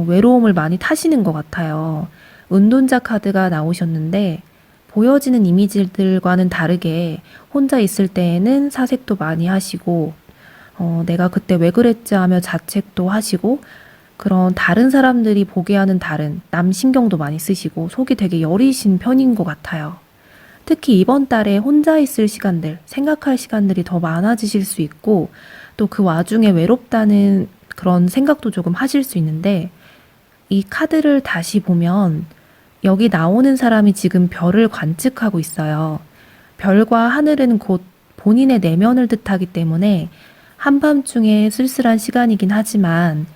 외로움을 많이 타시는 것 같아요. 은둔자 카드가 나오셨는데 보여지는 이미지들과는 다르게 혼자 있을 때에는 사색도 많이 하시고 내가 그때 왜 그랬지 하며 자책도 하시고 그런 다른 사람들이 보게 하는 다른 남 신경도 많이 쓰시고 속이 되게 여리신 편인 것 같아요. 특히 이번 달에 혼자 있을 시간들, 생각할 시간들이 더 많아지실 수 있고 또 그 와중에 외롭다는 그런 생각도 조금 하실 수 있는데 이 카드를 다시 보면 여기 나오는 사람이 지금 별을 관측하고 있어요. 별과 하늘은 곧 본인의 내면을 뜻하기 때문에 한밤중에 쓸쓸한 시간이긴 하지만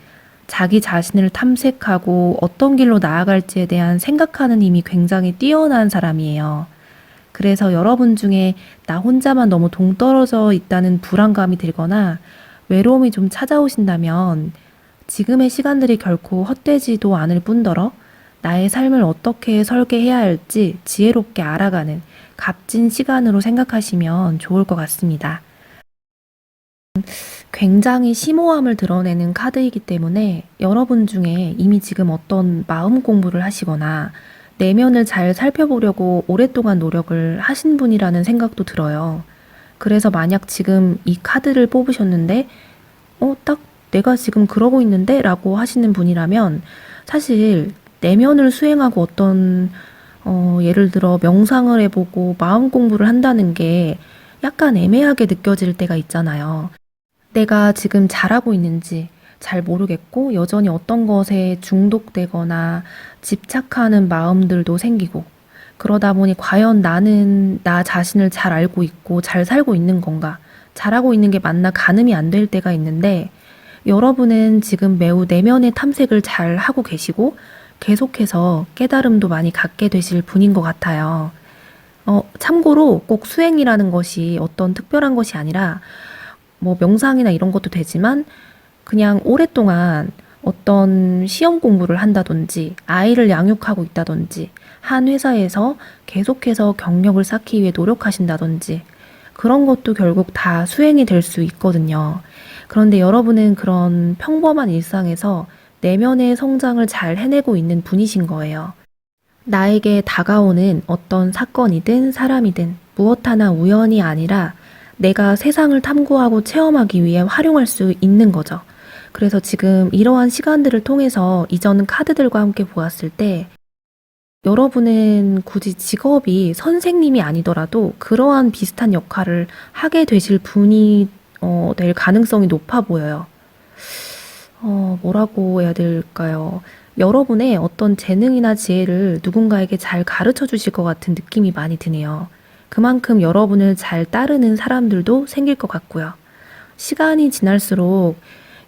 자기 자신을 탐색하고 어떤 길로 나아갈지에 대한 생각하는 힘이 굉장히 뛰어난 사람이에요. 그래서 여러분 중에 나 혼자만 너무 동떨어져 있다는 불안감이 들거나 외로움이 좀 찾아오신다면 지금의 시간들이 결코 헛되지도 않을 뿐더러 나의 삶을 어떻게 설계해야 할지 지혜롭게 알아가는 값진 시간으로 생각하시면 좋을 것 같습니다. 굉장히 심오함을 드러내는 카드이기 때문에 여러분 중에 이미 지금 어떤 마음 공부를 하시거나 내면을 잘 살펴보려고 오랫동안 노력을 하신 분이라는 생각도 들어요. 그래서 만약 지금 이 카드를 뽑으셨는데, 딱 내가 지금 그러고 있는데? 라고 하시는 분이라면 사실 내면을 수행하고 어떤, 예를 들어 명상을 해보고 마음 공부를 한다는 게 약간 애매하게 느껴질 때가 있잖아요. 내가 지금 잘하고 있는지 잘 모르겠고 여전히 어떤 것에 중독되거나 집착하는 마음들도 생기고 그러다 보니 과연 나는 나 자신을 잘 알고 있고 잘 살고 있는 건가? 잘하고 있는 게 맞나 가늠이 안 될 때가 있는데 여러분은 지금 매우 내면의 탐색을 잘 하고 계시고 계속해서 깨달음도 많이 갖게 되실 분인 것 같아요. 참고로 꼭 수행이라는 것이 어떤 특별한 것이 아니라 뭐 명상이나 이런 것도 되지만 그냥 오랫동안 어떤 시험 공부를 한다든지 아이를 양육하고 있다든지 한 회사에서 계속해서 경력을 쌓기 위해 노력하신다든지 그런 것도 결국 다 수행이 될 수 있거든요. 그런데 여러분은 그런 평범한 일상에서 내면의 성장을 잘 해내고 있는 분이신 거예요. 나에게 다가오는 어떤 사건이든 사람이든 무엇 하나 우연이 아니라 내가 세상을 탐구하고 체험하기 위해 활용할 수 있는 거죠. 그래서 지금 이러한 시간들을 통해서 이전 카드들과 함께 보았을 때 여러분은 굳이 직업이 선생님이 아니더라도 그러한 비슷한 역할을 하게 되실 분이 될 가능성이 높아 보여요. 뭐라고 해야 될까요? 여러분의 어떤 재능이나 지혜를 누군가에게 잘 가르쳐 주실 것 같은 느낌이 많이 드네요. 그만큼 여러분을 잘 따르는 사람들도 생길 것 같고요. 시간이 지날수록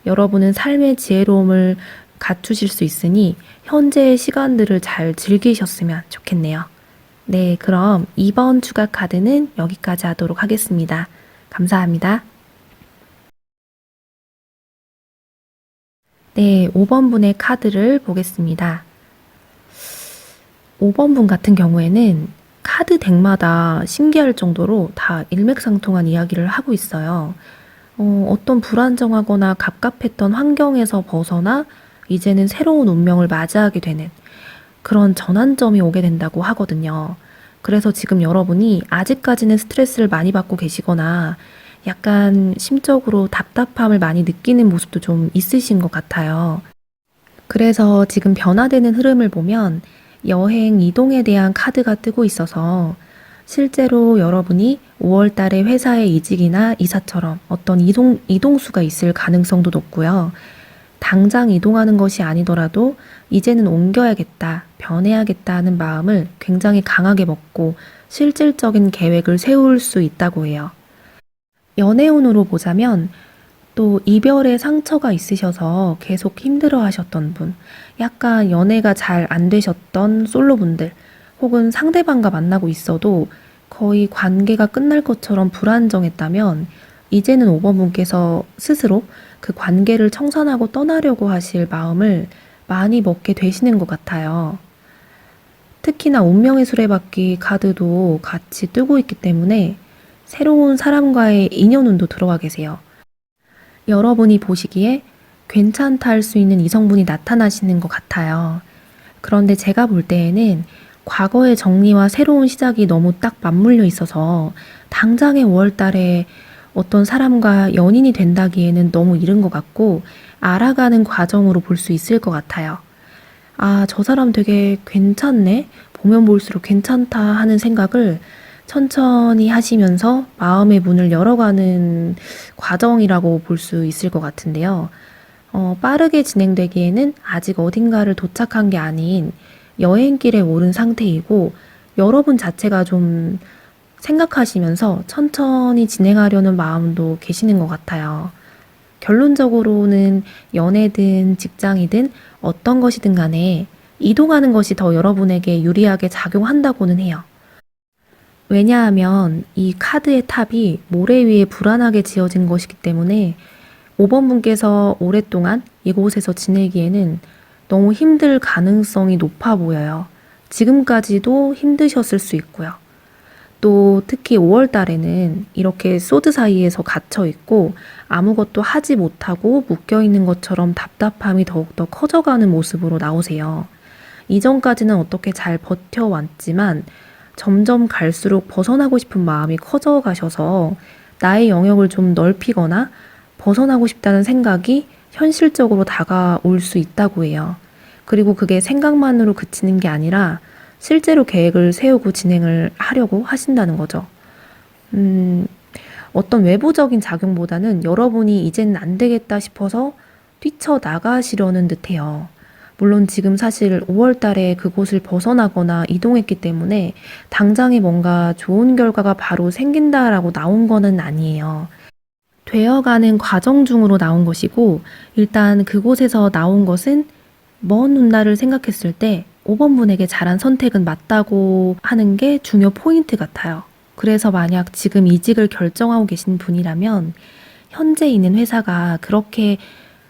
여러분은 삶의 지혜로움을 갖추실 수 있으니 현재의 시간들을 잘 즐기셨으면 좋겠네요. 네, 그럼 이번 추가 카드는 여기까지 하도록 하겠습니다. 감사합니다. 네, 5번 분의 카드를 보겠습니다. 5번 분 같은 경우에는 카드 덱마다 신기할 정도로 다 일맥상통한 이야기를 하고 있어요. 어떤 불안정하거나 갑갑했던 환경에서 벗어나 이제는 새로운 운명을 맞이하게 되는 그런 전환점이 오게 된다고 하거든요. 그래서 지금 여러분이 아직까지는 스트레스를 많이 받고 계시거나 약간 심적으로 답답함을 많이 느끼는 모습도 좀 있으신 것 같아요. 그래서 지금 변화되는 흐름을 보면 여행, 이동에 대한 카드가 뜨고 있어서 실제로 여러분이 5월 달에 회사의 이직이나 이사처럼 어떤 이동수가 있을 가능성도 높고요. 당장 이동하는 것이 아니더라도 이제는 옮겨야겠다, 변해야겠다 하는 마음을 굉장히 강하게 먹고 실질적인 계획을 세울 수 있다고 해요. 연애운으로 보자면 또 이별의 상처가 있으셔서 계속 힘들어 하셨던 분, 약간 연애가 잘 안 되셨던 솔로분들, 혹은 상대방과 만나고 있어도 거의 관계가 끝날 것처럼 불안정했다면 이제는 5번 분께서 스스로 그 관계를 청산하고 떠나려고 하실 마음을 많이 먹게 되시는 것 같아요. 특히나 운명의 수레바퀴 카드도 같이 뜨고 있기 때문에 새로운 사람과의 인연운도 들어와 계세요. 여러분이 보시기에 괜찮다 할 수 있는 이성분이 나타나시는 것 같아요. 그런데 제가 볼 때에는 과거의 정리와 새로운 시작이 너무 딱 맞물려 있어서 당장의 5월 달에 어떤 사람과 연인이 된다기에는 너무 이른 것 같고 알아가는 과정으로 볼 수 있을 것 같아요. 아, 저 사람 되게 괜찮네? 보면 볼수록 괜찮다 하는 생각을 천천히 하시면서 마음의 문을 열어가는 과정이라고 볼 수 있을 것 같은데요. 빠르게 진행되기에는 아직 어딘가를 도착한 게 아닌 여행길에 오른 상태이고 여러분 자체가 좀 생각하시면서 천천히 진행하려는 마음도 계시는 것 같아요. 결론적으로는 연애든 직장이든 어떤 것이든 간에 이동하는 것이 더 여러분에게 유리하게 작용한다고는 해요. 왜냐하면 이 카드의 탑이 모래 위에 불안하게 지어진 것이기 때문에 5번 분께서 오랫동안 이곳에서 지내기에는 너무 힘들 가능성이 높아 보여요. 지금까지도 힘드셨을 수 있고요. 또 특히 5월 달에는 이렇게 소드 사이에서 갇혀 있고 아무것도 하지 못하고 묶여 있는 것처럼 답답함이 더욱더 커져가는 모습으로 나오세요. 이전까지는 어떻게 잘 버텨왔지만 점점 갈수록 벗어나고 싶은 마음이 커져가셔서 나의 영역을 좀 넓히거나 벗어나고 싶다는 생각이 현실적으로 다가올 수 있다고 해요. 그리고 그게 생각만으로 그치는 게 아니라 실제로 계획을 세우고 진행을 하려고 하신다는 거죠. 어떤 외부적인 작용보다는 여러분이 이제는 안 되겠다 싶어서 뛰쳐나가시려는 듯해요. 물론 지금 사실 5월 달에 그곳을 벗어나거나 이동했기 때문에 당장에 뭔가 좋은 결과가 바로 생긴다라고 나온 거는 아니에요. 되어가는 과정 중으로 나온 것이고, 일단 그곳에서 나온 것은 먼 훗날을 생각했을 때 5번 분에게 잘한 선택은 맞다고 하는 게 중요 포인트 같아요. 그래서 만약 지금 이직을 결정하고 계신 분이라면 현재 있는 회사가 그렇게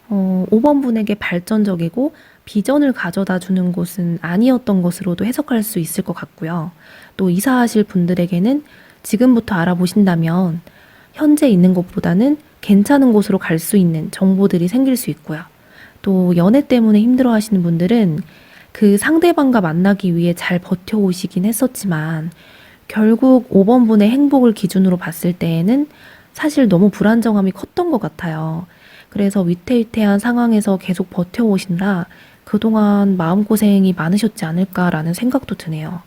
5번 분에게 발전적이고 비전을 가져다 주는 곳은 아니었던 것으로도 해석할 수 있을 것 같고요. 또 이사하실 분들에게는 지금부터 알아보신다면 현재 있는 곳보다는 괜찮은 곳으로 갈 수 있는 정보들이 생길 수 있고요. 또 연애 때문에 힘들어 하시는 분들은 그 상대방과 만나기 위해 잘 버텨오시긴 했었지만 결국 5번 분의 행복을 기준으로 봤을 때에는 사실 너무 불안정함이 컸던 것 같아요. 그래서 위태위태한 상황에서 계속 버텨오시느라 그동안 마음고생이 많으셨지 않을까라는 생각도 드네요.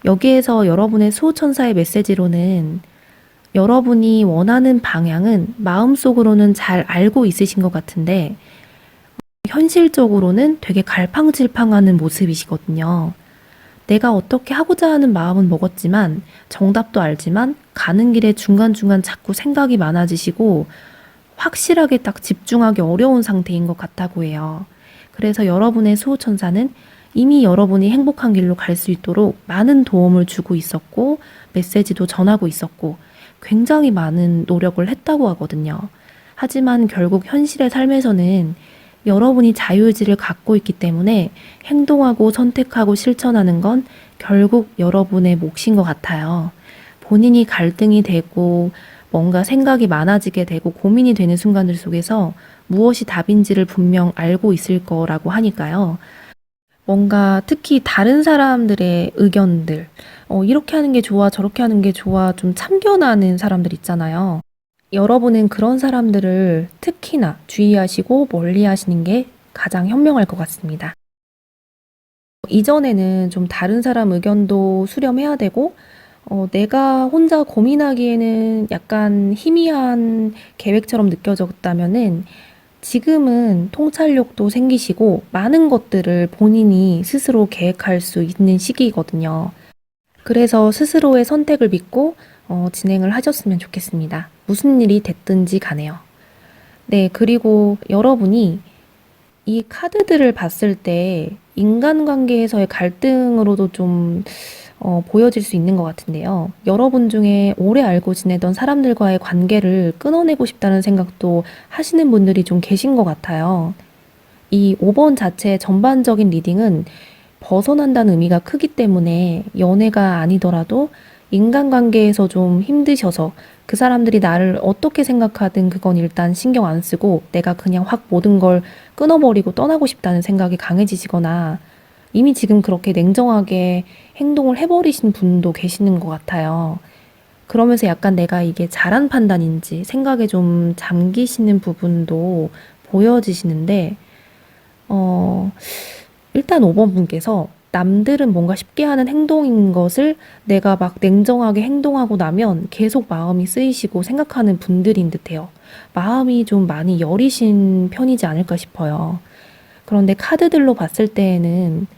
여기에서 여러분의 수호천사의 메시지로는 여러분이 원하는 방향은 마음속으로는 잘 알고 있으신 것 같은데 현실적으로는 되게 갈팡질팡하는 모습이시거든요. 내가 어떻게 하고자 하는 마음은 먹었지만 정답도 알지만 가는 길에 중간중간 자꾸 생각이 많아지시고 확실하게 딱 집중하기 어려운 상태인 것 같다고 해요. 그래서 여러분의 수호천사는 이미 여러분이 행복한 길로 갈 수 있도록 많은 도움을 주고 있었고 메시지도 전하고 있었고 굉장히 많은 노력을 했다고 하거든요. 하지만 결국 현실의 삶에서는 여러분이 자유의지를 갖고 있기 때문에 행동하고 선택하고 실천하는 건 결국 여러분의 몫인 것 같아요. 본인이 갈등이 되고 뭔가 생각이 많아지게 되고 고민이 되는 순간들 속에서 무엇이 답인지를 분명 알고 있을 거라고 하니까요. 뭔가 특히 다른 사람들의 의견들, 이렇게 하는 게 좋아, 저렇게 하는 게 좋아, 좀 참견하는 사람들 있잖아요. 여러분은 그런 사람들을 특히나 주의하시고 멀리 하시는 게 가장 현명할 것 같습니다. 이전에는 좀 다른 사람 의견도 수렴해야 되고, 내가 혼자 고민하기에는 약간 희미한 계획처럼 느껴졌다면은 지금은 통찰력도 생기시고 많은 것들을 본인이 스스로 계획할 수 있는 시기이거든요. 그래서 스스로의 선택을 믿고 진행을 하셨으면 좋겠습니다. 무슨 일이 됐든지 가네요. 네, 그리고 여러분이 이 카드들을 봤을 때 인간관계에서의 갈등으로도 좀 보여질 수 있는 것 같은데요. 여러분 중에 오래 알고 지내던 사람들과의 관계를 끊어내고 싶다는 생각도 하시는 분들이 좀 계신 것 같아요. 이 5번 자체의 전반적인 리딩은 벗어난다는 의미가 크기 때문에 연애가 아니더라도 인간관계에서 좀 힘드셔서 그 사람들이 나를 어떻게 생각하든 그건 일단 신경 안 쓰고 내가 그냥 확 모든 걸 끊어버리고 떠나고 싶다는 생각이 강해지시거나 이미 지금 그렇게 냉정하게 행동을 해버리신 분도 계시는 것 같아요. 그러면서 약간 내가 이게 잘한 판단인지 생각에 좀 잠기시는 부분도 보여지시는데, 일단 5번 분께서 남들은 뭔가 쉽게 하는 행동인 것을 내가 막 냉정하게 행동하고 나면 계속 마음이 쓰이시고 생각하는 분들인 듯해요. 마음이 좀 많이 여리신 편이지 않을까 싶어요. 그런데 카드들로 봤을 때에는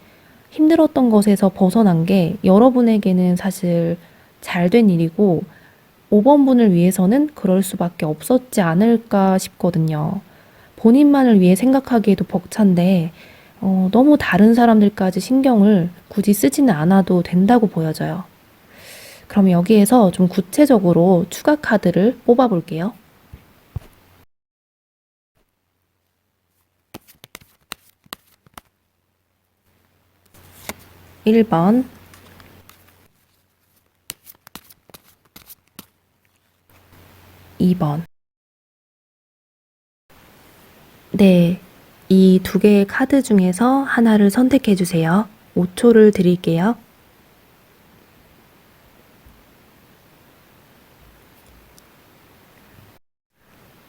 힘들었던 것에서 벗어난 게 여러분에게는 사실 잘 된 일이고 5번 분을 위해서는 그럴 수밖에 없었지 않을까 싶거든요. 본인만을 위해 생각하기에도 벅찬데, 너무 다른 사람들까지 신경을 굳이 쓰지는 않아도 된다고 보여져요. 그럼 여기에서 좀 구체적으로 추가 카드를 뽑아볼게요. 1번, 2번. 네, 이 두 개의 카드 중에서 하나를 선택해 주세요. 5초를 드릴게요.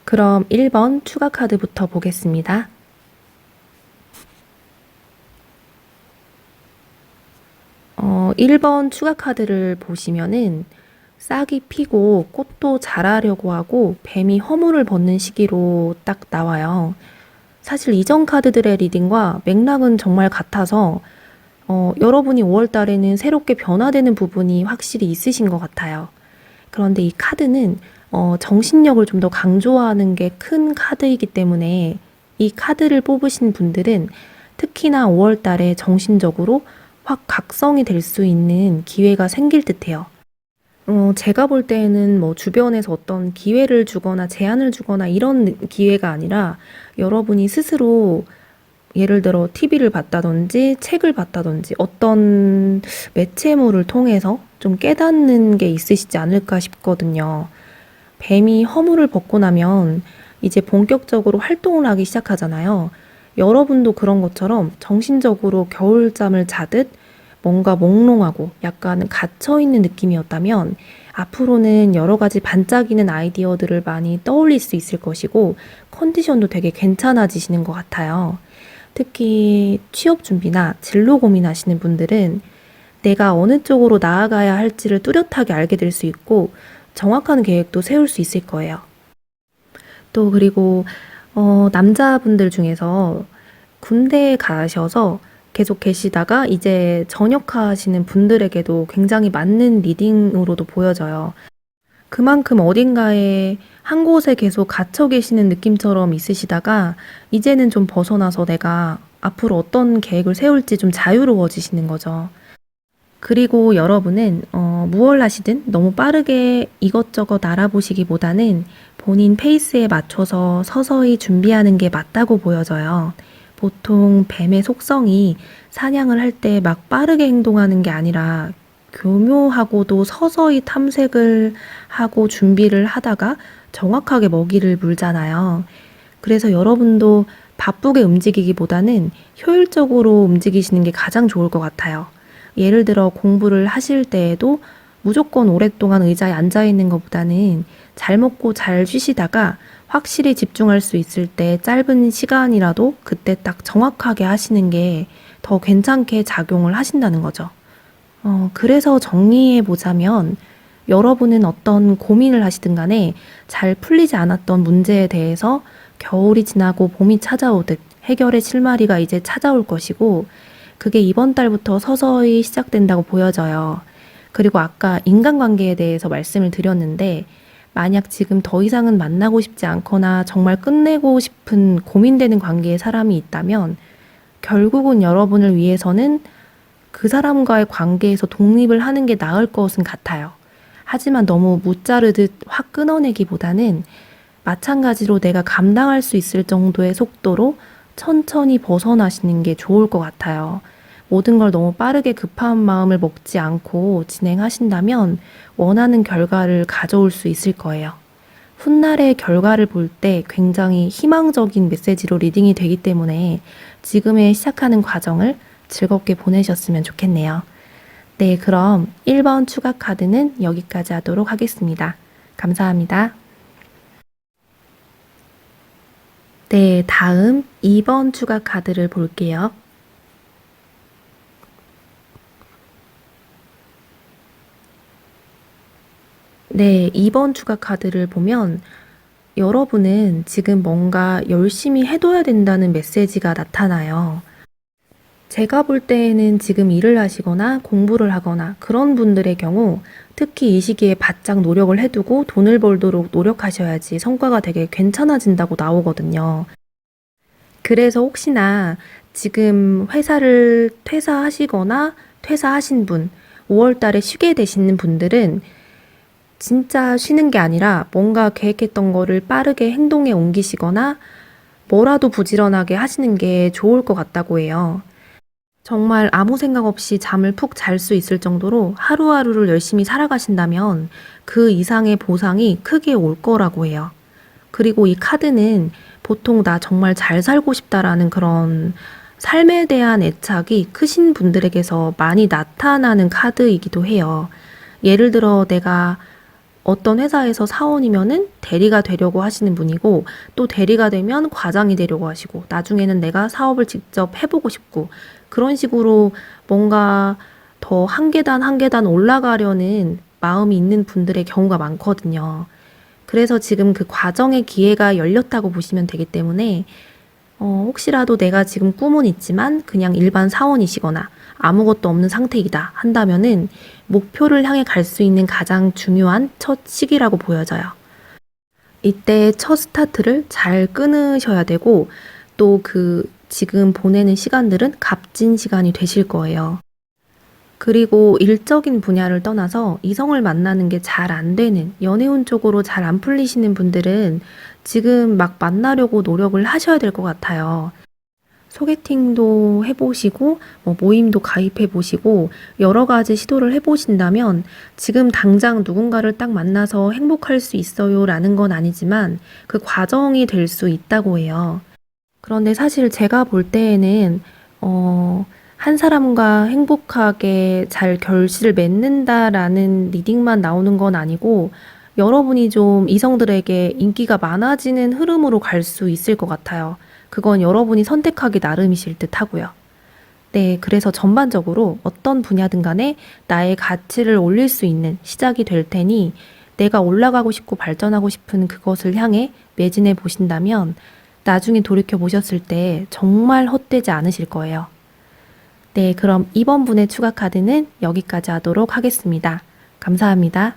그럼 1번 추가 카드부터 보겠습니다. 1번 추가 카드를 보시면은 싹이 피고 꽃도 자라려고 하고 뱀이 허물을 벗는 시기로 딱 나와요. 사실 이전 카드들의 리딩과 맥락은 정말 같아서 여러분이 5월 달에는 새롭게 변화되는 부분이 확실히 있으신 것 같아요. 그런데 이 카드는 정신력을 좀 더 강조하는 게 큰 카드이기 때문에 이 카드를 뽑으신 분들은 특히나 5월 달에 정신적으로 확 각성이 될 수 있는 기회가 생길 듯해요. 제가 볼 때에는 뭐 주변에서 어떤 기회를 주거나 제안을 주거나 이런 기회가 아니라 여러분이 스스로 예를 들어 TV를 봤다든지 책을 봤다든지 어떤 매체물을 통해서 좀 깨닫는 게 있으시지 않을까 싶거든요. 뱀이 허물을 벗고 나면 이제 본격적으로 활동을 하기 시작하잖아요. 여러분도 그런 것처럼 정신적으로 겨울잠을 자듯 뭔가 몽롱하고 약간 갇혀있는 느낌이었다면 앞으로는 여러 가지 반짝이는 아이디어들을 많이 떠올릴 수 있을 것이고 컨디션도 되게 괜찮아지시는 것 같아요. 특히 취업 준비나 진로 고민하시는 분들은 내가 어느 쪽으로 나아가야 할지를 뚜렷하게 알게 될 수 있고 정확한 계획도 세울 수 있을 거예요. 또 그리고 남자분들 중에서 군대에 가셔서 계속 계시다가 이제 전역하시는 분들에게도 굉장히 맞는 리딩으로도 보여져요. 그만큼 어딘가에 한 곳에 계속 갇혀 계시는 느낌처럼 있으시다가 이제는 좀 벗어나서 내가 앞으로 어떤 계획을 세울지 좀 자유로워지시는 거죠. 그리고 여러분은 무얼 하시든 너무 빠르게 이것저것 알아보시기보다는 본인 페이스에 맞춰서 서서히 준비하는 게 맞다고 보여져요. 보통 뱀의 속성이 사냥을 할 때 막 빠르게 행동하는 게 아니라 교묘하고도 서서히 탐색을 하고 준비를 하다가 정확하게 먹이를 물잖아요. 그래서 여러분도 바쁘게 움직이기보다는 효율적으로 움직이시는 게 가장 좋을 것 같아요. 예를 들어 공부를 하실 때에도 무조건 오랫동안 의자에 앉아 있는 것보다는 잘 먹고 잘 쉬시다가 확실히 집중할 수 있을 때 짧은 시간이라도 그때 딱 정확하게 하시는 게 더 괜찮게 작용을 하신다는 거죠. 그래서 정리해 보자면 여러분은 어떤 고민을 하시든 간에 잘 풀리지 않았던 문제에 대해서 겨울이 지나고 봄이 찾아오듯 해결의 실마리가 이제 찾아올 것이고 그게 이번 달부터 서서히 시작된다고 보여져요. 그리고 아까 인간관계에 대해서 말씀을 드렸는데 만약 지금 더 이상은 만나고 싶지 않거나 정말 끝내고 싶은 고민되는 관계의 사람이 있다면 결국은 여러분을 위해서는 그 사람과의 관계에서 독립을 하는 게 나을 것은 같아요. 하지만 너무 무자르듯 확 끊어내기보다는 마찬가지로 내가 감당할 수 있을 정도의 속도로 천천히 벗어나시는 게 좋을 것 같아요. 모든 걸 너무 빠르게 급한 마음을 먹지 않고 진행하신다면 원하는 결과를 가져올 수 있을 거예요. 훗날의 결과를 볼 때 굉장히 희망적인 메시지로 리딩이 되기 때문에 지금의 시작하는 과정을 즐겁게 보내셨으면 좋겠네요. 네, 그럼 1번 추가 카드는 여기까지 하도록 하겠습니다. 감사합니다. 네, 다음 2번 추가 카드를 볼게요. 네, 2번 추가 카드를 보면 여러분은 지금 뭔가 열심히 해둬야 된다는 메시지가 나타나요. 제가 볼 때에는 지금 일을 하시거나 공부를 하거나 그런 분들의 경우 특히 이 시기에 바짝 노력을 해두고 돈을 벌도록 노력하셔야지 성과가 되게 괜찮아진다고 나오거든요. 그래서 혹시나 지금 회사를 퇴사하시거나 퇴사하신 분, 5월 달에 쉬게 되시는 분들은 진짜 쉬는 게 아니라 뭔가 계획했던 거를 빠르게 행동에 옮기시거나 뭐라도 부지런하게 하시는 게 좋을 것 같다고 해요. 정말 아무 생각 없이 잠을 푹 잘 수 있을 정도로 하루하루를 열심히 살아가신다면 그 이상의 보상이 크게 올 거라고 해요. 그리고 이 카드는 보통 나 정말 잘 살고 싶다라는 그런 삶에 대한 애착이 크신 분들에게서 많이 나타나는 카드이기도 해요. 예를 들어 내가 어떤 회사에서 사원이면은 대리가 되려고 하시는 분이고 또 대리가 되면 과장이 되려고 하시고 나중에는 내가 사업을 직접 해보고 싶고 그런 식으로 뭔가 더 한 계단 한 계단 올라가려는 마음이 있는 분들의 경우가 많거든요. 그래서 지금 그 과정의 기회가 열렸다고 보시면 되기 때문에 혹시라도 내가 지금 꿈은 있지만 그냥 일반 사원이시거나 아무것도 없는 상태이다 한다면은 목표를 향해 갈 수 있는 가장 중요한 첫 시기라고 보여져요. 이때 첫 스타트를 잘 끊으셔야 되고 또 그 지금 보내는 시간들은 값진 시간이 되실 거예요. 그리고 일적인 분야를 떠나서 이성을 만나는 게 잘 안 되는 연애운 쪽으로 잘 안 풀리시는 분들은 지금 막 만나려고 노력을 하셔야 될 것 같아요. 소개팅도 해보시고, 뭐 모임도 가입해보시고, 여러 가지 시도를 해보신다면 지금 당장 누군가를 딱 만나서 행복할 수 있어요 라는 건 아니지만 그 과정이 될 수 있다고 해요. 그런데 사실 제가 볼 때에는, 한 사람과 행복하게 잘 결실을 맺는다라는 리딩만 나오는 건 아니고, 여러분이 좀 이성들에게 인기가 많아지는 흐름으로 갈 수 있을 것 같아요. 그건 여러분이 선택하기 나름이실 듯 하고요. 네, 그래서 전반적으로 어떤 분야든 간에 나의 가치를 올릴 수 있는 시작이 될 테니 내가 올라가고 싶고 발전하고 싶은 그것을 향해 매진해 보신다면 나중에 돌이켜 보셨을 때 정말 헛되지 않으실 거예요. 네, 그럼 이번 분의 추가 카드는 여기까지 하도록 하겠습니다. 감사합니다.